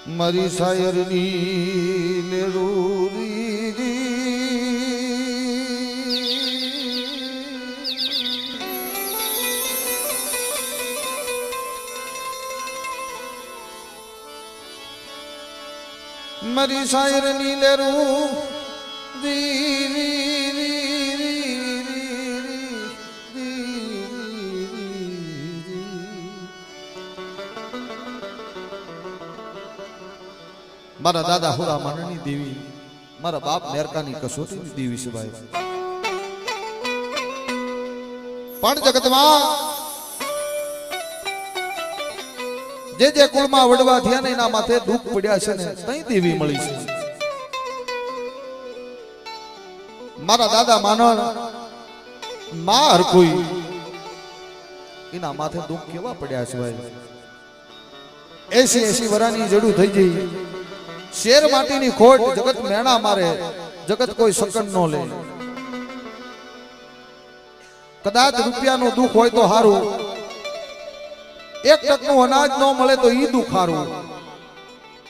મારી શાયરની લેરૂરી મારી શાયરની લેરૂરી મારા દાદા હુરા માનની દેવી મારા બાપ મેરકાની કસોટીની દેવી છે ભાઈ પણ જગતમાં જે જે કુળમાં વડવા થયા ને એના માથે દુઃખ પડ્યા છે ને તઈ દેવી મળી છે મારા દાદા માનણ માં હરખોઈ એના માથે દુઃખ કેવા પડ્યા છે ભાઈ 80 વરાની જડું થઈ ગઈ શેર માટીની ખોટ જગત મેણા મારે જગત કોઈ શકન નો લે કદાચ રૂપિયાનું દુઃખ હોય તો હારું એક ટકનું અનાજ ન મળે તો ઈ દુઃખ હારું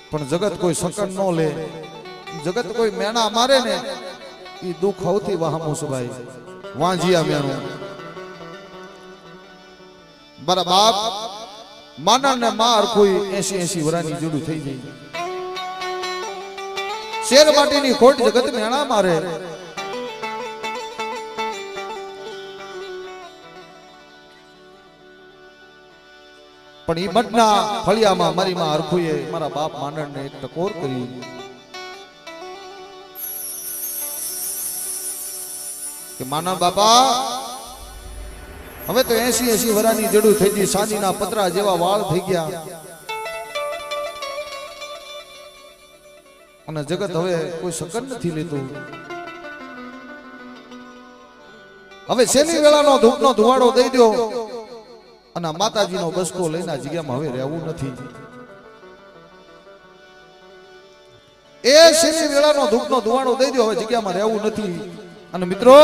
પણ જગત કોઈ શકન નો લે જગત કોઈ મેણા મારે ને ઈ દુઃખ સૌથી વહામું છે ભાઈ વાંજિયા મેણું મારા બાપ માનણ ને માર કોઈ 80 વરાની જડું થઈ ગઈ શેર માટીની ખોટ જગત મેણા મારે પણ ઈ મઠના ફળિયામાં મારી માં હરખુએ મારા બાપ માનણને એક ટકોર કરી કે માનણ બાપા હવે તો 80 વરાની જડું થઈ ગઈ સાંજીના પતરા જેવા વાળ થઈ ગયા અને જગત હવે કોઈ શકન નથી લેતું હવે શેની વેળાનો ધૂપનો ધુવાડો દઈ દો અને માતાજીનો બસકો લઈને જગ્યામાં હવે રહેવું નથી એ શેની વેળાનો ધૂપનો ધુવાડો દઈ દો હવે જગ્યામાં રહેવું નથી અને મિત્રો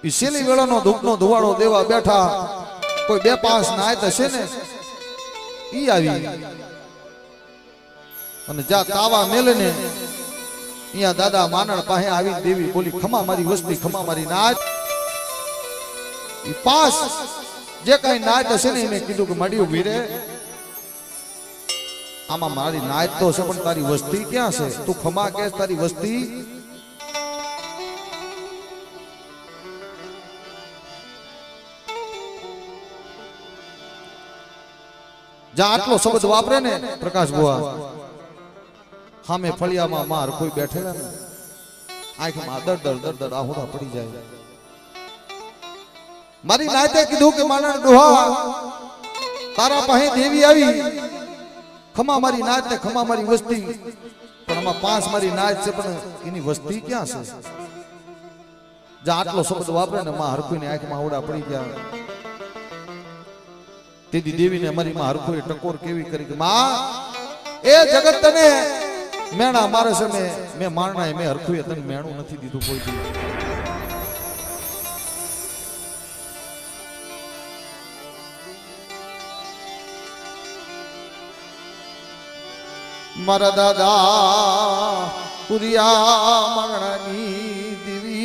ઈ શેની વેળાનો ધૂપનો ધુવાડો દેવા બેઠા કોઈ 2-5 નાયત હશે ને ઈ આવી અને જા તાવા મેલે ને અહીંયા દાદા માનણ પાસે આવી દેવી બોલી ખમા મારી વસ્તી ખમા મારી નાચ ઈ પાસ જે કઈ નાચ હશે ને એને કીધું કે માડી ઉભી રે આમાં મારી નાચ તો છે પણ તારી વસ્તી ક્યાં છે તું ખમા કે તારી વસ્તી જા આટલો શબ્દ વાપરે ને પ્રકાશ બુઆ સામે ફળિયામાં માર કોઈ બેઠેલા ને આંખમાં દર આહુડા પડી જાય મારી નાતે કીધું કે માનણ ડોહા તારા પાસે દેવી આવી ખમા મારી નાત ને ખમા મારી વસ્તી પણ આમાં 5 મારી નાત છે પણ એની વસ્તી ક્યાં છે જા આટલો શબ્દ વાપરે ને માં હરખુની આંખમાં આહુડા પડી ગયા તેદી દેવીને મારી માં હરખુએ ટકોર કેવી કરી કે માં એ જગત તને મેણા મારે છે મેં મારણા મેં હરખુએ તને મેણું નથી દીધું કોઈ દી મારા દાદા પુરિયા મારણાની દેવી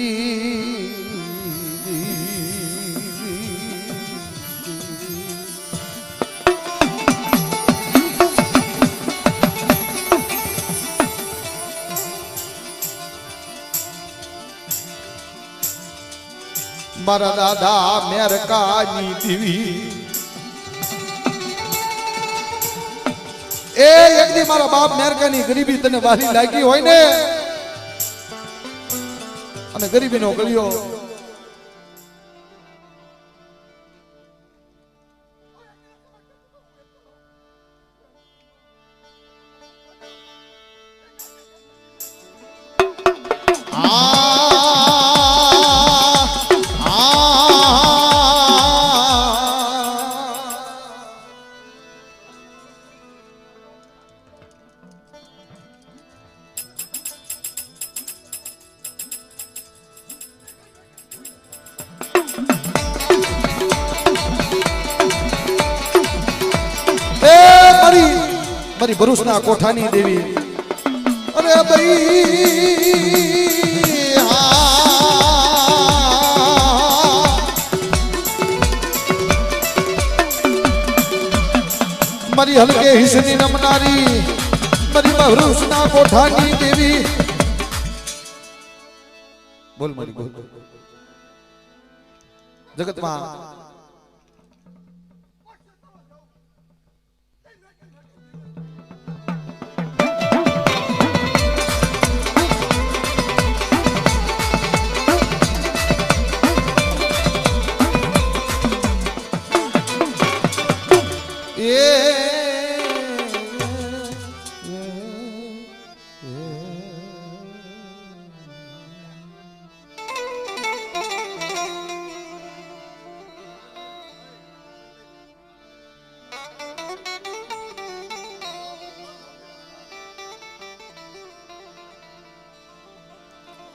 મારા દાદા મેરકાની દેવી એ એક દી મારા બાપ મેરકાની ગરીબી તને વાલી લાગી હોય ને અને ગરીબીનો ગળિયો મારી ભરૂચના કોઠાની દેવી અરે ભાઈ મારી હલકે હિસની નમનારી મારી ભરૂચના કોઠાની દેવી બોલ મારી બોલ જગતમાં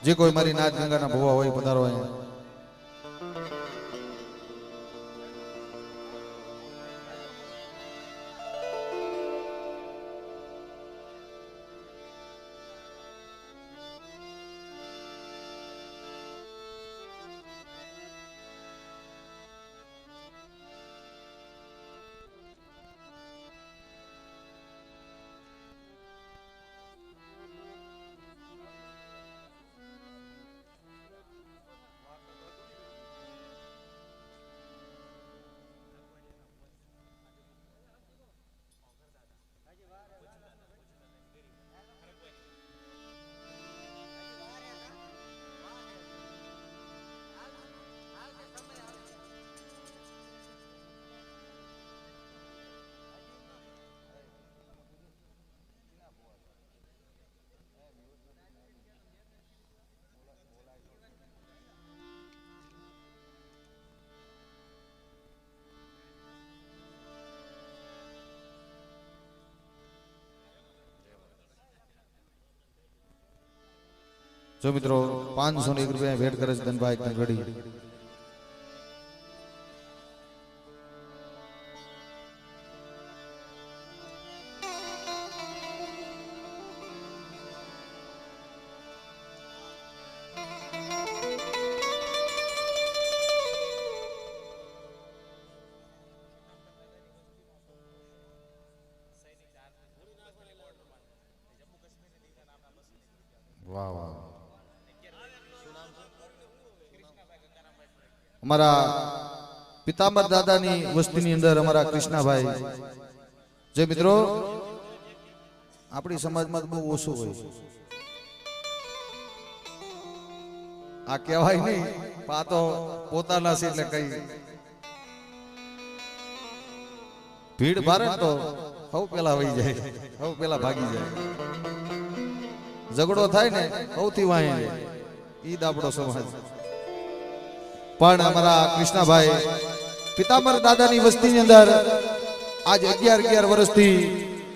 જે કોઈ મારી નાચ ગંગાના ભુવા હોય પધારો અહીંયા જો મિત્રો 501 રૂપિયા ભેટ કરે છે ધનભાઈ ઘડી વાહ વાહ અમારા પિતાંબર દાદાની વસ્તીની અંદર અમારા કૃષ્ણાભાઈ જે મિત્રો આપણી સમાજમાં બહુ ઓછું હોય આ કહેવાય નહીં આ તો પોતાના છે એટલે કઈ ભીડ ભારે તો સૌ પેલા વહી જાય સૌ પેલા ભાગી જાય ઝઘડો થાય ને સૌથી વાહી ઈદ આપણો સમાજ પણ અમારા કૃષ્ણાભાઈ પિતાંબર દાદાની વસ્તીની અંદર આજ 11 વર્ષથી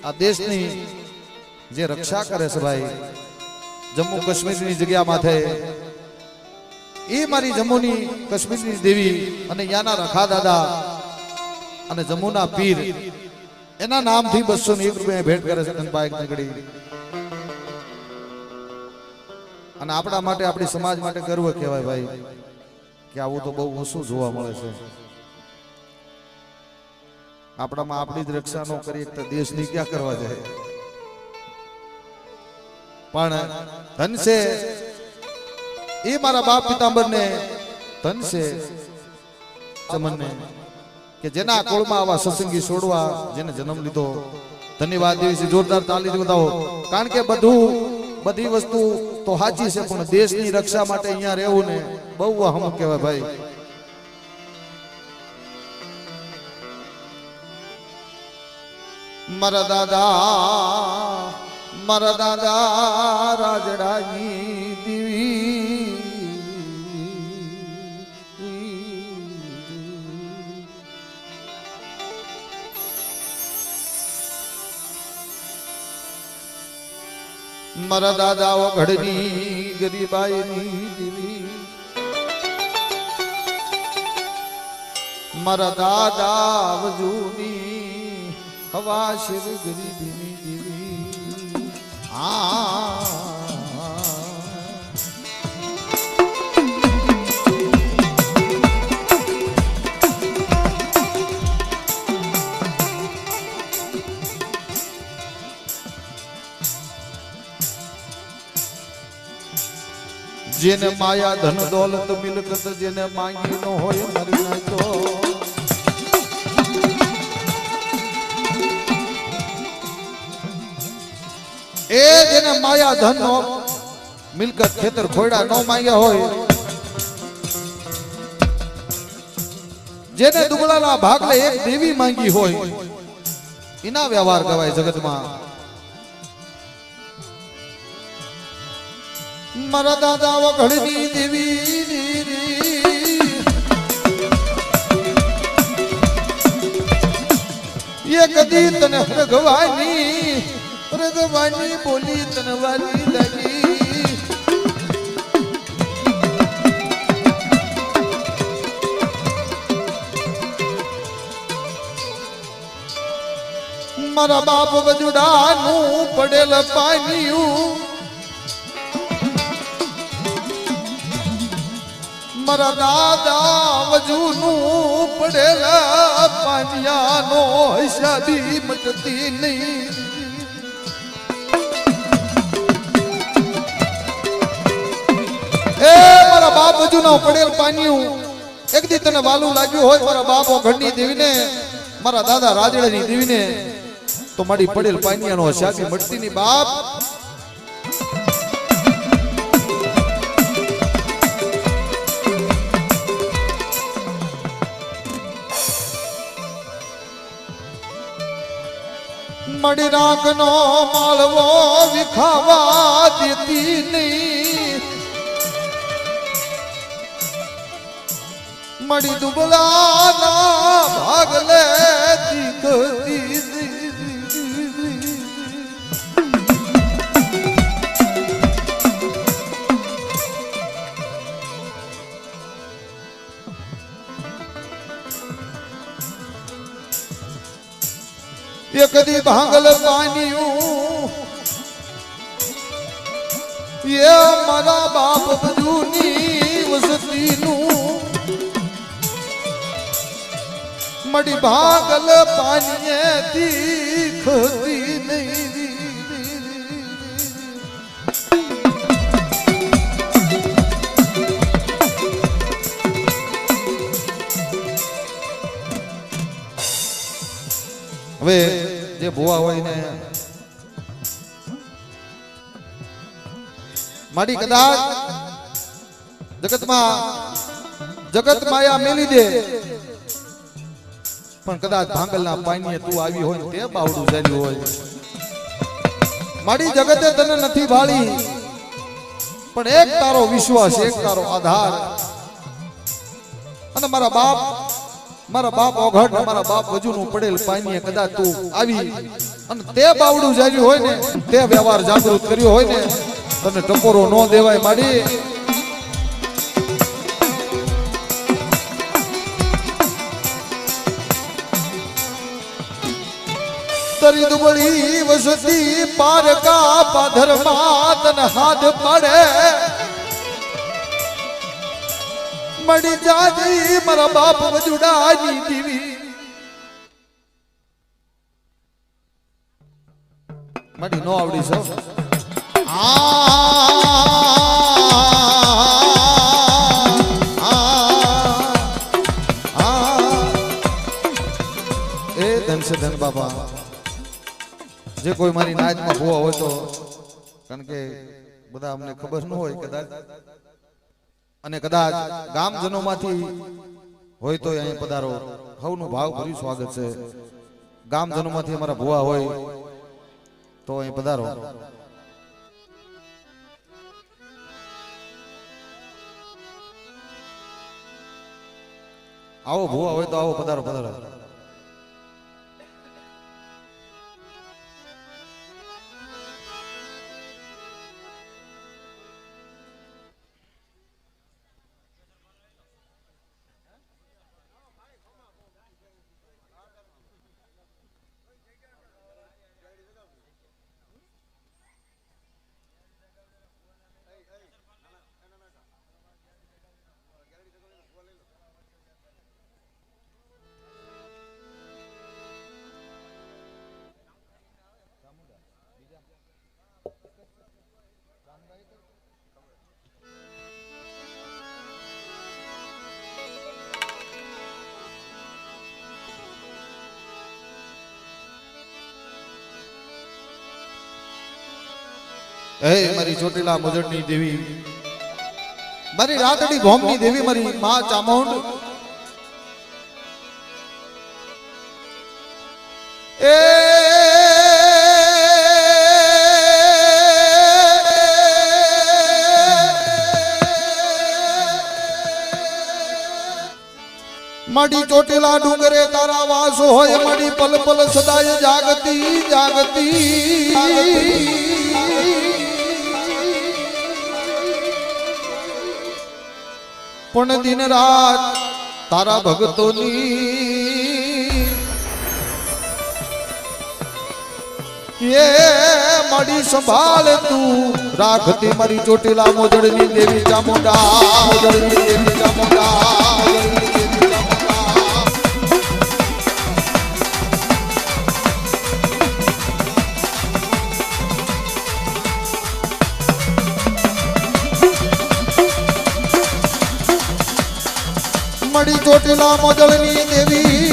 આ દેશની જે રક્ષા કરે છે ભાઈ જમ્મુ કાશ્મીરની જગ્યા માથે એ મારી જમ્મુની કાશ્મીરની દેવી અને યાના રખા દાદા અને જમ્મુના પીર એના નામથી 201 રૂપિયા ભેટ કરે છે ધનભાઈ નગડી અને આપણા માટે આપણી સમાજ માટે ગર્વ કહેવાય ભાઈ કે આવું તો બહુ ઓછું જોવા મળે છે આપણામાં આપણી જ રક્ષા ન કરી તો દેશની ક્યાં કરવા જાય પણ ધન છે એ મારા બાપ પિતાંબરને ધન છે તમને કે જેના કોળમાં આવા સત્સંગી છોડવા જેને જન્મ લીધો ધન્યવાદ દેવી જોરદાર તાળી બતાવો કારણ કે બધી વસ્તુ તો સાચી છે પણ દેશની રક્ષા માટે અહીંયા રહેવું ને બહુ અહમ કહેવાય ભાઈ મારા દાદા રાજડાની દેવી મારા દાદા વઘડની ગરીબાઈની દેવી મારા દાદા વજુની હવા શિર ગરીબીની દેવી આ જેને માયા ધન દોલત મિલકત જેને માંગી ન હોય મરી નાખતો એ જેને માયા ધન નો મિલકત ખેતર ખોયડા ન માંગ્યા હોય જેને દુબળાના ભાગલે એક દેવી માંગી હોય એના વ્યવહાર કહેવાય જગતમાં મારા દાદા વઘડની દેવી એક દી તને રગવાની બોલી તને વાલી લાગી મારા બાપ વજુડાનું પડેલ પાણીયું મારા દાદા વજુનું પડેલા પાનિયાનો હિસાબી મટતી નહીં એ મારા બાપ વજુનો પડેલ પાનિયું એક દી તને વાલું લાગ્યું હોય મારા બાપો ઘરની દેવીને મારા દાદા રાજડાની દેવીને તો મારી પડેલ પાનિયાનો હિસાબી મટતી નહીં બાપ મડી રાખનો માળવો વિખાવા દેતી નહીં મડી દુબળાના ભાગલે દીકતી એક દી ભાંગલ પાણીયું એ મારા બાપ બજુની વસતીનું મડી ભાંગલ પાણીએ દીખતી નહીં હવે જે ભુવા હોય ને મારી કદાચ જગત માયા મેલી દે પણ કદાચ ભાંગલના પાણીએ તું આવી હોય ને તે બાવડું ચાલ્યું હોય મારી જગતે તને નથી ભાળી પણ એક તારો વિશ્વાસ એક તારો આધાર અને મારા બાપ ઓઘડ મારા બાપ વજુનું પડેલ પાણીએ કદાચ તું આવી અને તે બાવડું જાર્યું હોય ને તે વ્યવહાર જાગૃત કર્યો હોય ને તને ટકોરો ન દેવાય માડી તરી દુબળી વસતી પારકા પાધરમાં તને હાથ પડે મડી જાજી મારા બાપ વજુડાની દીવી મડી નો આવડી સૌ એ ધન સે ધન બાબા જે કોઈ મારી નાચમાં ભૂવા હોય તો કારણ કે બધા અમને ખબર ન હોય કદાચ અને કદાચ ગામજનોમાંથી હોય તો અહીં પધારો સૌનું ભાવ ભર્યું સ્વાગત છે ગામજનોમાંથી અમારા ભુવા હોય તો અહીં પધારો આવો ભુવા હોય તો આવો પધારો પધારો હે મારી ચોટીલા મોજડની દેવી, મારી રાતડી ભોમની દેવી, મારી માં ચામુંડ, એ માડી ચોટીલા ડુંગરે તારા વાસ હોય, માડી પલ પલ સદાય જાગતી જાગતી, પણ દિન રાત તારા ભક્તોની એ માડી સંભાળ તું રાખતી, મારી ચોટીલા મોજડની દેવી ચામુંડા, મોજડની દેવી ચામુંડા, મડી ચોટીલા મોજળની દેવી,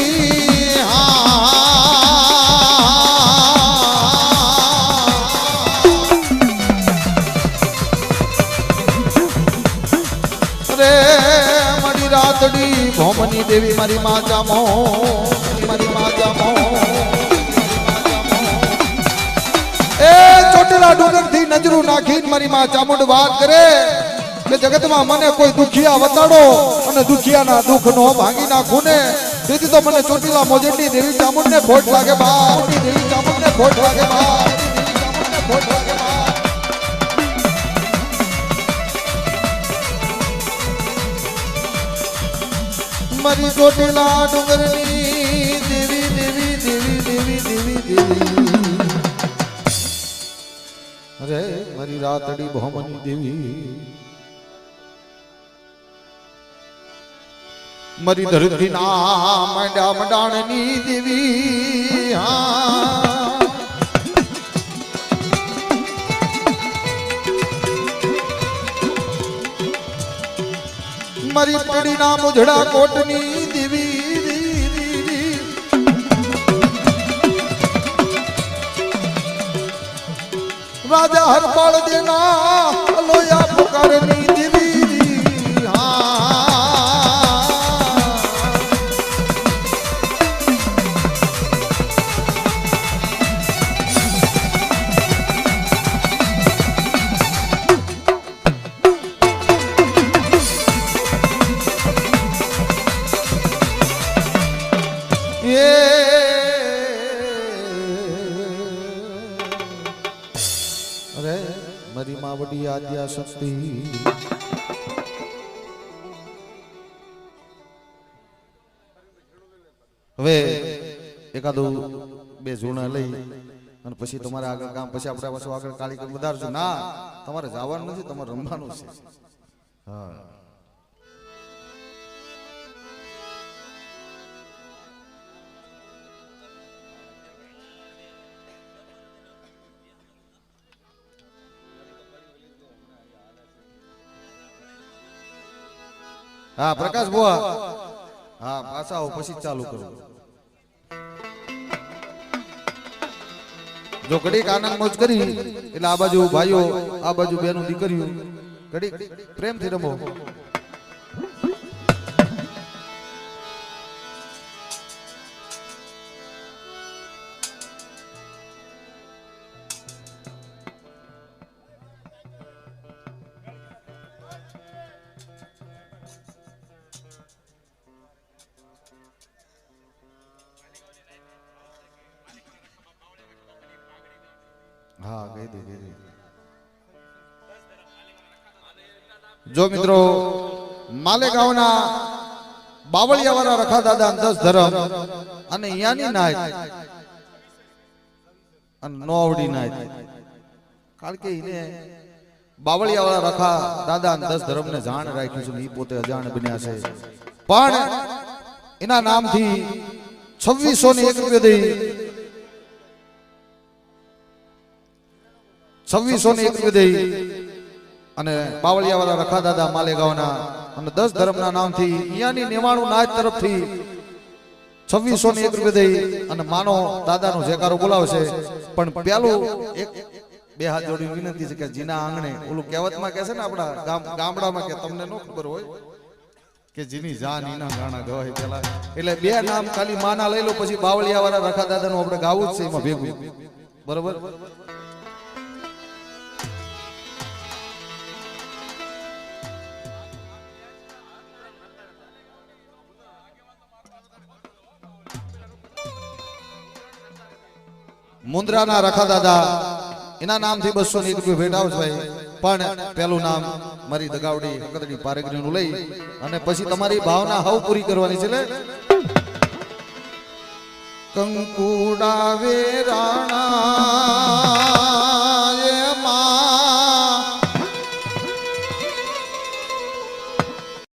રે મડી રાતડી ભોમની દેવી, મારી માં જામો, મારી માં જામો, એ ચોટીલા ડુંગર થી નજરું નાખી મારી માં ચામુંડ વાત કરે કે જગતમાં મને કોઈ દુખિયા વતાડો અને દુખિયાના દુઃખ નો ભાંગી નાખું ને, તેથી તો મને ચોટીલા મોજડની દેવી ચામુંડ ને ખોટ લાગે બા, દેવી ચામુંડ ને ખોટ લાગે બા, ખોટ લાગે બા. મારી ચોટીલા ડુંગરની દેવી દેવી દેવી દેવી દેવી દેવી, અરે મારી રાતડી ભોમની દેવી, મારી ધરતી ના મંડા મંડાણની દેવી, મારી પડી ના મુજડા કોટની દેવી, રાજા હરપાળ દેના લોયા પુકારની દેવી, અરે મારી માવડી આદ્યા શક્તિ, હવે એકાદું બે ઝૂણા લઈ અને પછી તમારે આગળ કામ, પછી આપણે પાછું આગળ કાર્યક્રમ વધારશું. ના, તમારે જવાનું નથી, તમારે રમવાનું છે. હા, હા પ્રકાશ બુઆ, હા પાછા આવો પછી ચાલુ કરો. જો ઘડીક આનંદ મોજ કરી એટલે આ બાજુ ભાઈઓ, આ બાજુ બેનું દીકરીઓ ઘડીક પ્રેમથી રમો. હા કહી દે. જો મિત્રો માલેગાંવના બાવળિયાવાળા રખા દાદા 10 ધરમ અને અહીંયાની નાય અને નોવડી નાય, કારણ કે એને બાવળિયાવાળા રખા દાદા 10 ધરમ ને જાણ રાખ્યું છે, એ પોતે અજાણ બન્યા છે, પણ એના નામથી 2601 રૂપિયા દઈ 2601 રૂપિયા દઈ અને બાવળિયાવાળા રખા દાદા માલેગાંવના અને 10 ધર્મના નામથી અહીંયાની 99 નાચ તરફથી 2601 રૂપિયા દઈ અને માનો દાદાનો જયકારો બોલાવશે. પણ પેલું 1 બે હાથ જોડી વિનંતી છે કે જીના આંગણે ઓલું કહેવતમાં કહે છે ને આપણા ગામડામાં કે તમને ન ખબર હોય કે જીની જાન ઈના ગાણા ગવાય પેલા એટલે બે નામ ખાલી માના લઈ લો પછી બાવળિયા વાળા રખા દાદાનું આપણે ગાવું જ છે એમાં ભેગું બરોબર મુંદ્રાના રખા દાદા એના નામથી 201 રૂપિયા ભેટ આવશે ભાઈ પણ પેલું નામ મારી દગાવડી હકતડી પારેગરીનું લઈ અને પછી તમારી ભાવના હવ પૂરી કરવાની છે લે કંકુડા વેરાણા